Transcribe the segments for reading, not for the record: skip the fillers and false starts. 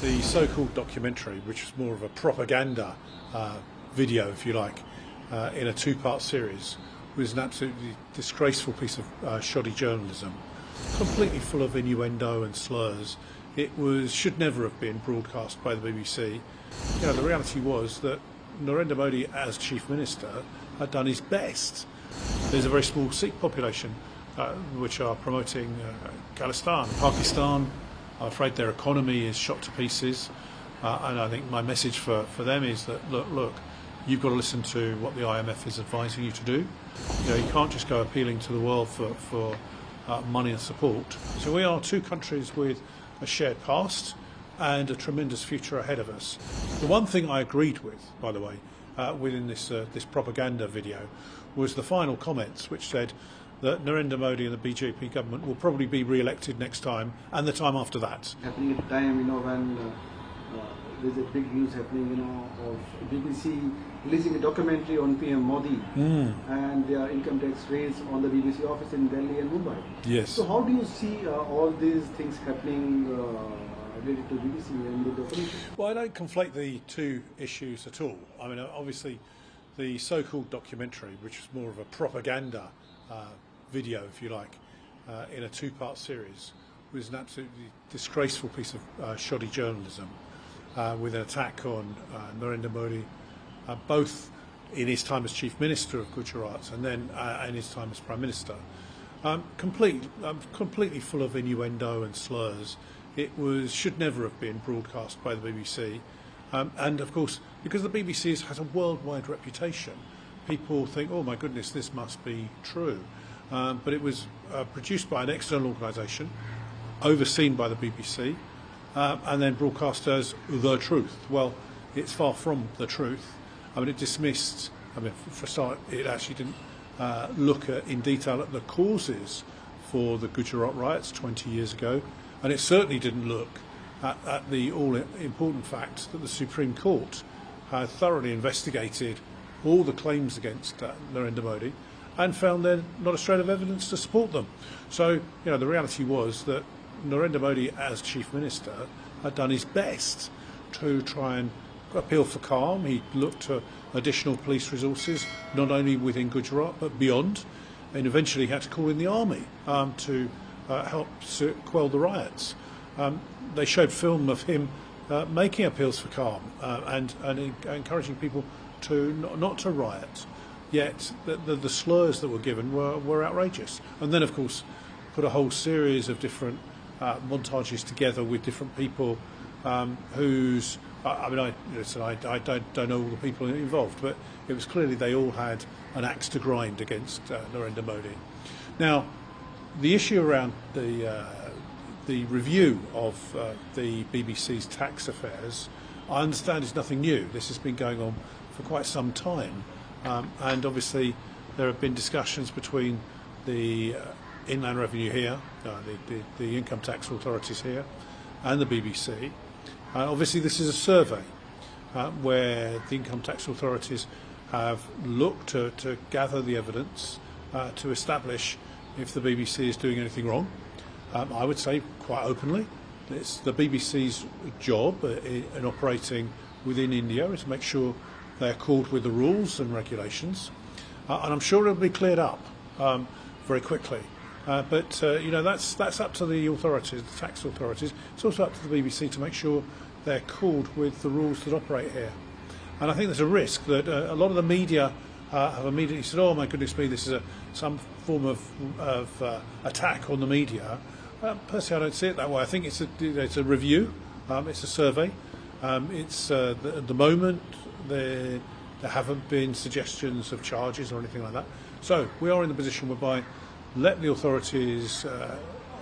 the so-called documentary, which was more of a propaganda video, if you like, in a two-part series, was an absolutely disgraceful piece of shoddy journalism, completely full of innuendo and slurs. It should never have been broadcast by the BBC. The reality was that Narendra Modi, as Chief Minister, had done his best. There's a very small Sikh population which are promoting Khalistan. Pakistan, I'm afraid their economy is shot to pieces, and I think my message for them is that, look, you've got to listen to what the IMF is advising you to do. You can't just go appealing to the world for money and support. So we are two countries with a shared past and a tremendous future ahead of us. The one thing I agreed with, by the way, within this propaganda video, was the final comments, which said that Narendra Modi and the BJP government will probably be re-elected next time and the time after that. Happening at the time, when there's a big news happening, of BBC releasing a documentary on PM Modi and their income tax raids on the BBC office in Delhi and Mumbai. Yes. So how do you see all these things happening related to BBC and the documentary? Well, I don't conflate the two issues at all. I mean, obviously, the so-called documentary, which was more of a propaganda video, if you like, in a two-part series, was an absolutely disgraceful piece of shoddy journalism with an attack on Narendra Modi, both in his time as Chief Minister of Gujarat and then in his time as Prime Minister. Completely full of innuendo and slurs. It should never have been broadcast by the BBC. And of course, because the BBC has a worldwide reputation, people think, oh my goodness, this must be true. But it was produced by an external organisation, overseen by the BBC, and then broadcast as the truth. Well, it's far from the truth. I mean, it dismissed, for a start, it actually didn't look in detail at the causes for the Gujarat riots 20 years ago, and it certainly didn't look at the all-important fact that the Supreme Court had thoroughly investigated all the claims against Narendra Modi and found there not a shred of evidence to support them. So, the reality was that Narendra Modi, as Chief Minister, had done his best to try and appeal for calm. He looked to additional police resources, not only within Gujarat but beyond, and eventually had to call in the army to help quell the riots. They showed film of him making appeals for calm and encouraging people to not to riot. Yet the slurs that were given were outrageous. And then, of course, put a whole series of different montages together with different people whose... I don't know all the people involved, but it was clearly they all had an axe to grind against Narendra Modi. Now, the issue around the review of the BBC's tax affairs, I understand, is nothing new. This has been going on for quite some time, and obviously there have been discussions between the Inland Revenue here, the income tax authorities here, and the BBC. Obviously, this is a survey where the income tax authorities have looked to gather the evidence to establish if the BBC is doing anything wrong. I would say quite openly, it's the BBC's job in operating within India is to make sure they're accorded with the rules and regulations, and I'm sure it'll be cleared up very quickly. But that's up to the authorities, the tax authorities. It's also up to the BBC to make sure they're accorded with the rules that operate here. And I think there's a risk that a lot of the media have immediately said, "Oh my goodness me, this is some form of attack on the media." Personally, I don't see it that way. I think it's a review, it's a survey. At the moment there haven't been suggestions of charges or anything like that. So we are in the position whereby let the authorities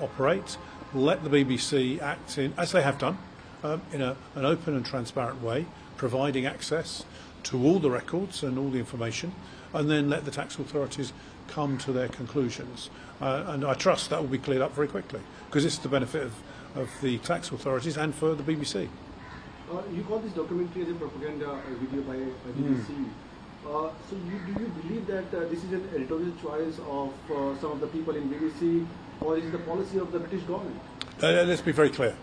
operate, let the BBC act as they have done, in an open and transparent way, providing access to all the records and all the information, and then let the tax authorities come to their conclusions. And I trust that will be cleared up very quickly, because it's to the benefit of the tax authorities and for the BBC. You call this documentary as a propaganda video by BBC. So do you believe that this is an editorial choice of some of the people in BBC, or is it the policy of the British government? Let's be very clear.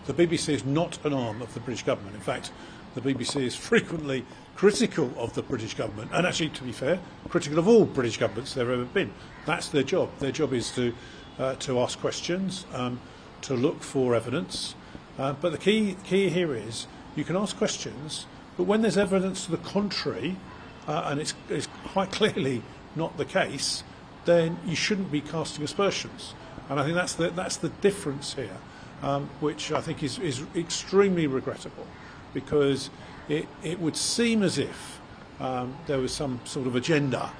the BBC is not an arm of the British government. In fact, the BBC is frequently critical of the British government, and actually, to be fair, critical of all British governments there have ever been. That's their job. Their job is to ask questions, to look for evidence. But the key here is you can ask questions, but when there's evidence to the contrary, and it's quite clearly not the case, then you shouldn't be casting aspersions. And I think that's the difference here, which I think is extremely regrettable, because it would seem as if there was some sort of agenda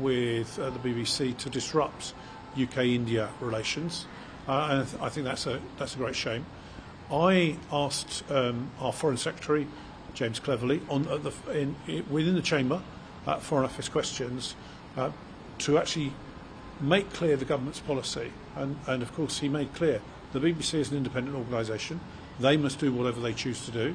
with the BBC to disrupt UK-India relations, and I think that's a great shame. I asked our Foreign Secretary, James Cleverly, within the Chamber, Foreign Office questions, to actually make clear the government's policy, and of course he made clear the BBC is an independent organisation. They must do whatever they choose to do,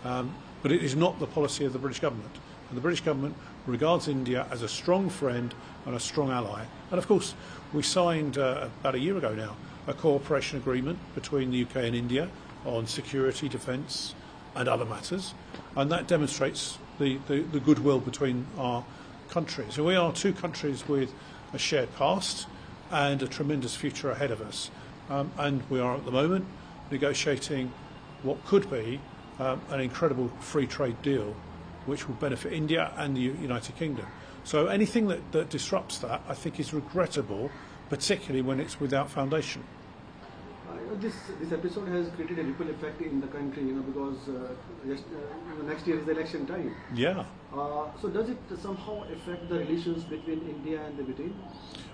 but it is not the policy of the British government. And the British government regards India as a strong friend and a strong ally. And of course, we signed about a year ago now a cooperation agreement between the UK and India on security, defence and other matters, and that demonstrates the goodwill between our countries. So we are two countries with a shared past and a tremendous future ahead of us, and we are at the moment negotiating what could be an incredible free trade deal which will benefit India and the United Kingdom. So anything that disrupts that, I think, is regrettable, particularly when it's without foundation. This episode has created a ripple effect in the country, because next year is the election time. Yeah. So does it somehow affect the relations between India and the Britain?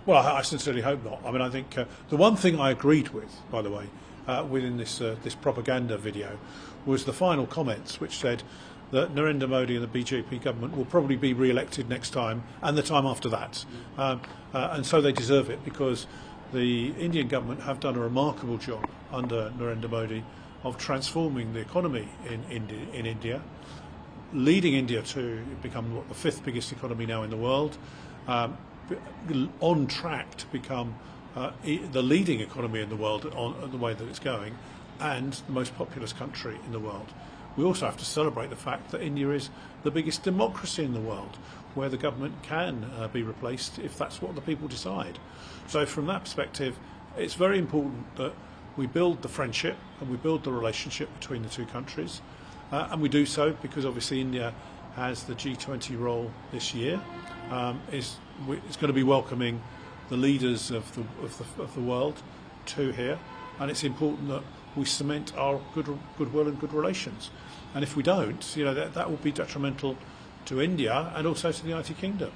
Well, I sincerely hope not. I mean, I think the one thing I agreed with, by the way, within this propaganda video, was the final comments, which said that Narendra Modi and the BJP government will probably be re-elected next time and the time after that. And so they deserve it, because the Indian government have done a remarkable job under Narendra Modi of transforming the economy in India, leading India to become the fifth biggest economy now in the world, on track to become the leading economy in the world on the way that it's going, and the most populous country in the world. We also have to celebrate the fact that India is the biggest democracy in the world, where the government can be replaced if that's what the people decide. So from that perspective, it's very important that we build the friendship and we build the relationship between the two countries, and we do so because obviously India has the G20 role this year. It's going to be welcoming the leaders of the world to here, and it's important that we cement our goodwill and good relations. And if we don't, that will be detrimental to India and also to the United Kingdom.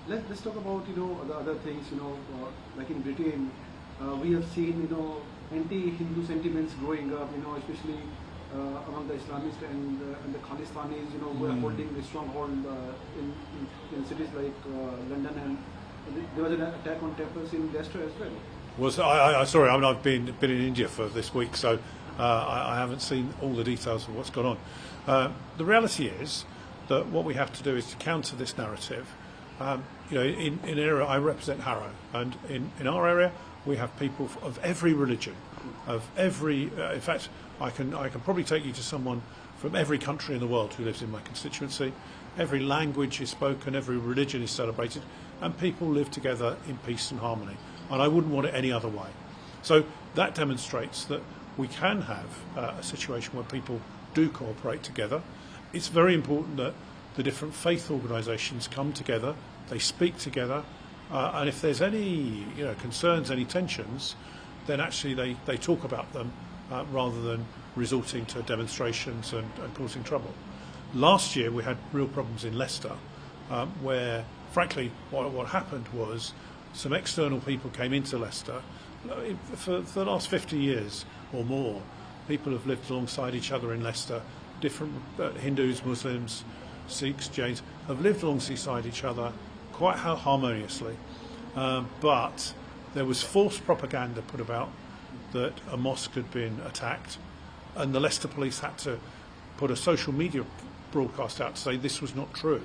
Let's talk about the other things. Like in Britain, we have seen anti-Hindu sentiments growing up. Especially among the Islamists and the Khalistanis. Who are holding a stronghold in cities like London, and there was an attack on temples in Leicester as well. Sorry, I've been in India for this week, so I haven't seen all the details of what's gone on. The reality is that what we have to do is to counter this narrative. In an area, I represent Harrow, and in our area we have people of every religion, of every. In fact, I can probably take you to someone from every country in the world who lives in my constituency. Every language is spoken, every religion is celebrated, and people live together in peace and harmony. And I wouldn't want it any other way. So that demonstrates that we can have a situation where people do cooperate together. It's very important that the different faith organisations come together, they speak together, and if there's any concerns, any tensions, then actually they talk about them rather than resorting to demonstrations and causing trouble. Last year we had real problems in Leicester, where frankly what happened was some external people came into Leicester. For the last 50 years or more, people have lived alongside each other in Leicester. Different Hindus, Muslims, Sikhs, Jains have lived alongside each other quite harmoniously. But there was false propaganda put about that a mosque had been attacked, and the Leicester police had to put a social media broadcast out to say this was not true.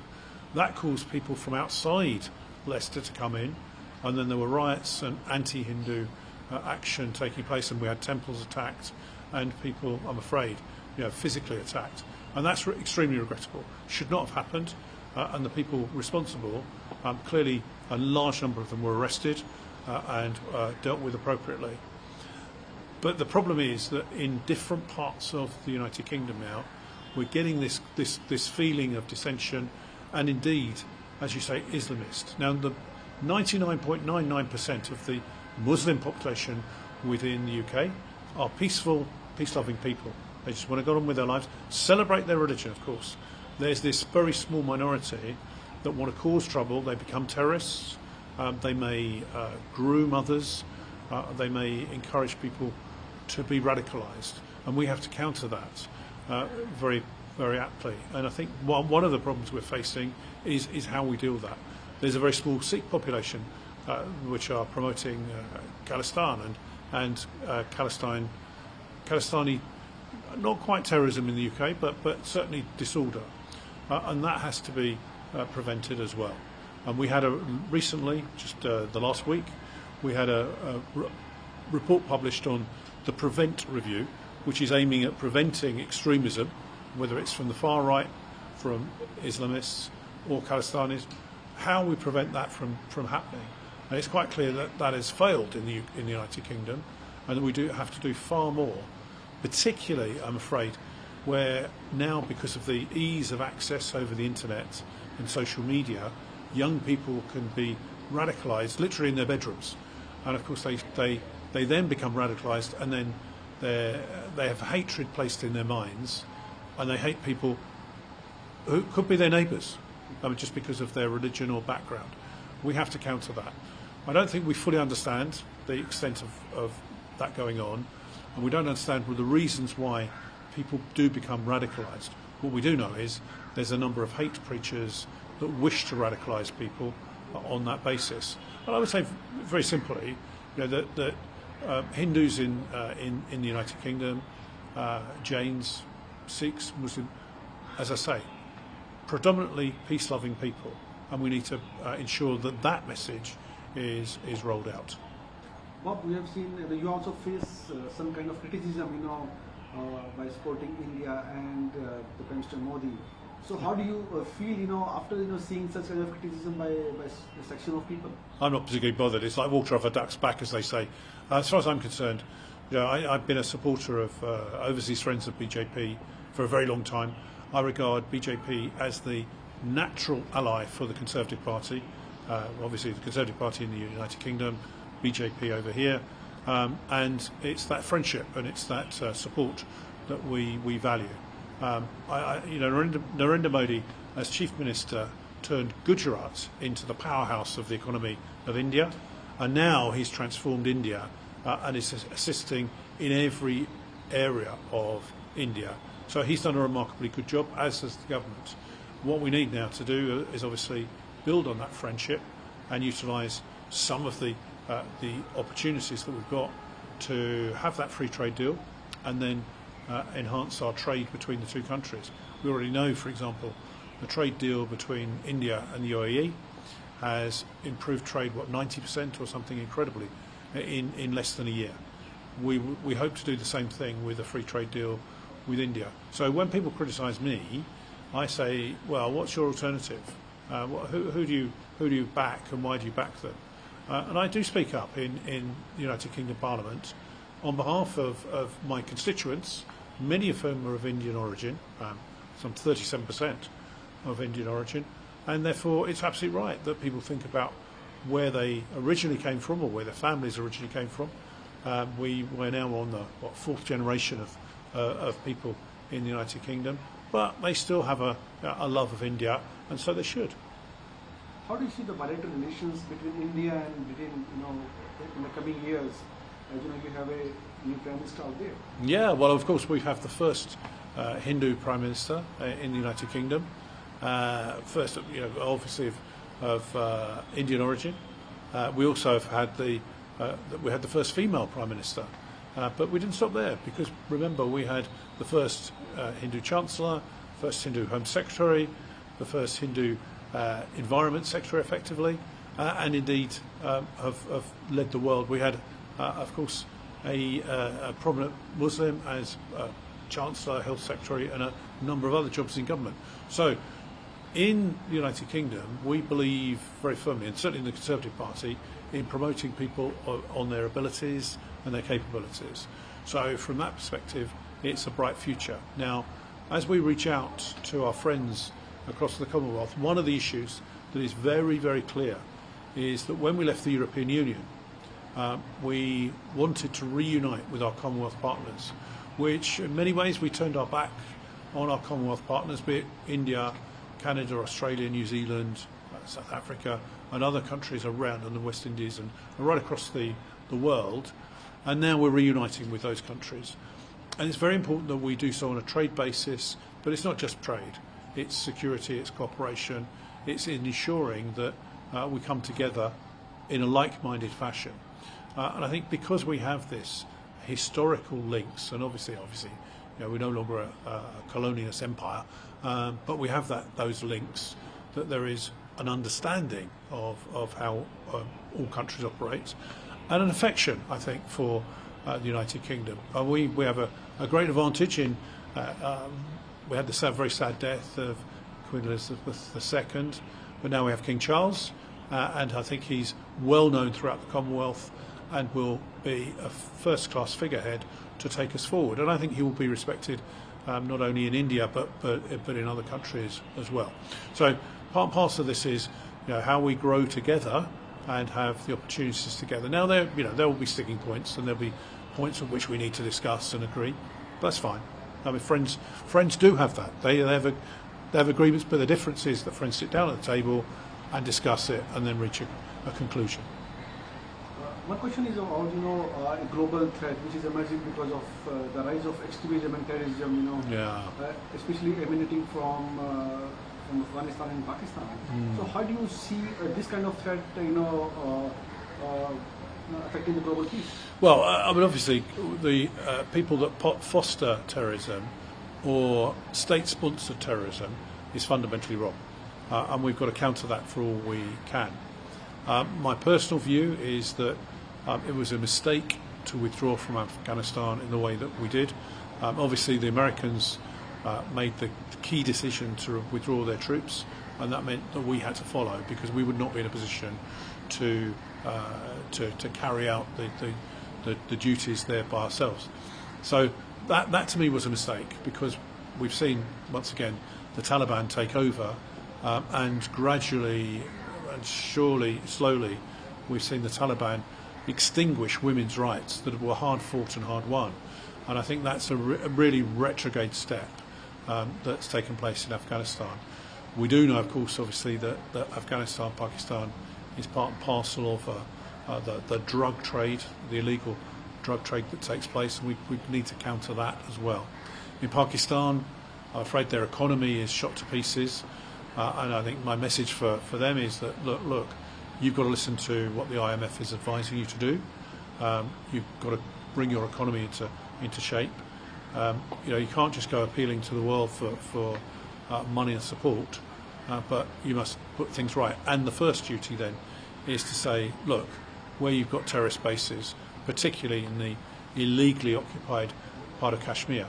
That caused people from outside Leicester to come in, and then there were riots and anti-Hindu action taking place, and we had temples attacked and people, I'm afraid, physically attacked. And that's extremely regrettable. Should not have happened, and the people responsible, clearly a large number of them were arrested and dealt with appropriately. But the problem is that in different parts of the United Kingdom now, we're getting this feeling of dissension, and indeed, as you say, Islamist. Now, the 99.99% of the Muslim population within the UK are peaceful, peace-loving people. They just want to go on with their lives, celebrate their religion, of course. There's this very small minority that want to cause trouble. They become terrorists. They may groom others. They may encourage people to be radicalised. And we have to counter that very, very aptly. And I think one of the problems we're facing is how we deal with that. There's a very small Sikh population which are promoting Khalistan and Khalistani, not quite terrorism in the UK, but certainly disorder. And that has to be prevented as well. And we had recently, just the last week, we had a report published on the Prevent Review, which is aiming at preventing extremism, whether it's from the far right, from Islamists or Khalistanis, how we prevent that from happening. And it's quite clear that that has failed in the United Kingdom, and that we do have to do far more, particularly, I'm afraid, where now, because of the ease of access over the internet and social media, young people can be radicalised literally in their bedrooms. And of course they then become radicalised, and then they have hatred placed in their minds, and they hate people who could be their neighbours, just because of their religion or background. We have to counter that. I don't think we fully understand the extent of that going on, and we don't understand the reasons why people do become radicalised. What we do know is there's a number of hate preachers that wish to radicalise people on that basis. And I would say very simply, that Hindus in the United Kingdom, Jains, Sikhs, Muslim, as I say, predominantly peace-loving people, and we need to ensure that message is rolled out. Bob, we have seen that you also face some kind of criticism, by supporting India and the Prime Minister Modi. So how do you feel, after seeing such kind of criticism by a section of people? I'm not particularly bothered. It's like water off a duck's back, as they say. As far as I'm concerned, I've been a supporter of overseas friends of BJP for a very long time. I regard BJP as the natural ally for the Conservative Party. Obviously, the Conservative Party in the United Kingdom, BJP over here, and it's that friendship and it's that support that we value. Narendra Modi, as Chief Minister, turned Gujarat into the powerhouse of the economy of India, and now he's transformed India and is assisting in every area of India. So he's done a remarkably good job, as has the government. What we need now to do is obviously build on that friendship and utilise some of the opportunities that we've got to have that free trade deal, and then enhance our trade between the two countries. We already know, for example, the trade deal between India and the UAE has improved trade, 90% or something incredibly, in less than a year. We hope to do the same thing with a free trade deal with India. So when people criticise me, I say, well, what's your alternative? Who do you back, and why do you back them? And I do speak up in the United Kingdom Parliament on behalf of my constituents, many of whom are of Indian origin, some 37% of Indian origin, and therefore it's absolutely right that people think about where they originally came from or where their families originally came from. We're now on the fourth generation of people in the United Kingdom, but they still have a love of India, and so they should. How do you see the bilateral relations between India and Britain, in the coming years? As you have a new Prime Minister out there. Yeah, well, of course, we have the first Hindu Prime Minister in the United Kingdom. First, obviously of Indian origin. We also have had the first female Prime Minister. But we didn't stop there, because remember, we had the first Hindu Chancellor, first Hindu Home Secretary, the first Hindu Environment Secretary, effectively, and indeed have led the world. We had of course, a prominent Muslim as Chancellor, Health Secretary, and a number of other jobs in government. So, in the United Kingdom, we believe very firmly, and certainly in the Conservative Party, in promoting people on their abilities and their capabilities. So, from that perspective, it's a bright future. Now, as we reach out to our friends across the Commonwealth, one of the issues that is very, very clear is that when we left the European Union, we wanted to reunite with our Commonwealth partners, which in many ways we turned our back on our Commonwealth partners, be it India, Canada, Australia, New Zealand, South Africa, and other countries around in the West Indies and right across the world. And now we're reuniting with those countries. And it's very important that we do so on a trade basis, but it's not just trade. It's security, it's cooperation, it's in ensuring that we come together in a like-minded fashion. And I think because we have this historical links, and obviously, we're no longer a colonialist empire, but we have those links, that there is an understanding of how all countries operate, and an affection, I think, for the United Kingdom. We have a great advantage in. We had the very sad death of Queen Elizabeth II, but now we have King Charles, and I think he's well known throughout the Commonwealth and will be a first-class figurehead to take us forward. And I think he will be respected not only in India but in other countries as well. So part and parcel of this is how we grow together and have the opportunities together. Now there will be sticking points, and there'll be points at which we need to discuss and agree. That's fine. I mean, friends do have that. They have agreements, but the difference is that friends sit down at the table and discuss it and then reach a conclusion. One question is about a global threat which is emerging because of the rise of extremism and terrorism. Especially emanating from Afghanistan and Pakistan. So how do you see this kind of threat affecting the global peace? Well, I mean, obviously, the people that foster terrorism or state-sponsored terrorism is fundamentally wrong, and we've got to counter that for all we can. My personal view is that it was a mistake to withdraw from Afghanistan in the way that we did. Obviously, the Americans made the key decision to withdraw their troops, and that meant that we had to follow, because we would not be in a position to carry out the duties there by ourselves. So that to me was a mistake, because we've seen once again the Taliban take over, and gradually and slowly we've seen the Taliban extinguish women's rights that were hard fought and hard won. And I think that's a really retrograde step that's taken place in Afghanistan. We do know, of course, obviously, that Afghanistan, Pakistan is part and parcel of the drug trade, the illegal drug trade that takes place, and we need to counter that as well. In Pakistan, I'm afraid their economy is shot to pieces, and I think my message for them is that, look, you've got to listen to what the IMF is advising you to do. You've got to bring your economy into shape. You can't just go appealing to the world for money and support, but you must put things right. And the first duty then is to say, look, where you've got terrorist bases, particularly in the illegally occupied part of Kashmir,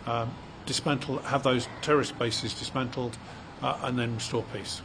have those terrorist bases dismantled, and then restore peace.